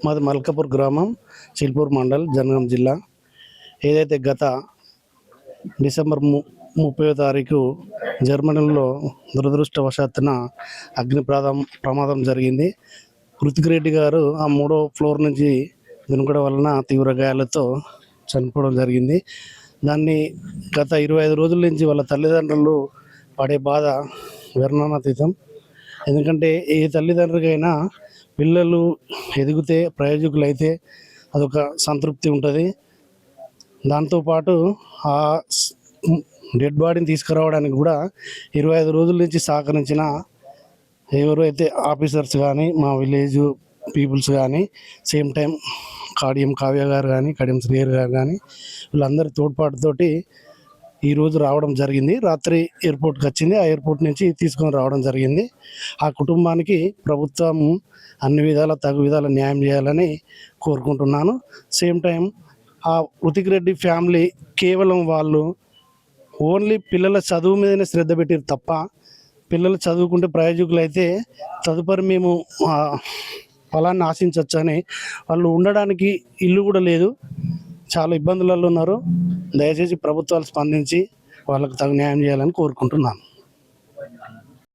మాది మల్కాపూర్ గ్రామం, చిల్పూర్ మండల్, జనగాం జిల్లా. ఏదైతే గత డిసెంబర్ 30వ తారీఖు జర్మనీలో దురదృష్టవశాత్తున అగ్ని ప్రమాదం జరిగింది. హృతిక్ రెడ్డి గారు ఆ 3వ ఫ్లోర్ నుంచి దునకడం వలన తీవ్ర గాయాలతో చనిపోవడం జరిగింది. దాన్ని గత 25 రోజుల నుంచి వాళ్ళ తల్లిదండ్రులు పడే బాధ వర్ణనాతీతం. ఎందుకంటే ఏ తల్లిదండ్రులకైనా పిల్లలు ఎదిగితే ప్రయోజకులైతే అదొక సంతృప్తి ఉంటుంది. దాంతోపాటు ఆ డెడ్ బాడీని తీసుకురావడానికి కూడా 25 రోజుల నుంచి సహకరించిన ఎవరైతే ఆఫీసర్స్ కానీ, మా విలేజ్ పీపుల్స్ కానీ, సేమ్ టైం కడియం కావ్య గారు కానీ, కడియం శ్రీహరి గారు కానీ, వీళ్ళందరి తోడ్పాటుతోటి ఈరోజు రావడం జరిగింది. రాత్రి ఎయిర్పోర్ట్కి వచ్చింది. ఆ ఎయిర్పోర్ట్ నుంచి తీసుకొని రావడం జరిగింది. ఆ కుటుంబానికి ప్రభుత్వం అన్ని విధాల తగు విధాల న్యాయం చేయాలని కోరుకుంటున్నాను. సేమ్ టైం ఆ హృతిక్ రెడ్డి ఫ్యామిలీ కేవలం వాళ్ళు ఓన్లీ పిల్లల చదువు మీదనే శ్రద్ధ పెట్టారు తప్ప, పిల్లలు చదువుకుంటే ప్రయోజకులు అయితే తదుపరి మేము ఫలాన్ని ఆశించవచ్చు అని, వాళ్ళు ఉండడానికి ఇల్లు కూడా లేదు, చాలా ఇబ్బందులలో ఉన్నారు. దయచేసి ప్రభుత్వాలు స్పందించి వాళ్ళకు తగు న్యాయం చేయాలని కోరుకుంటున్నాను.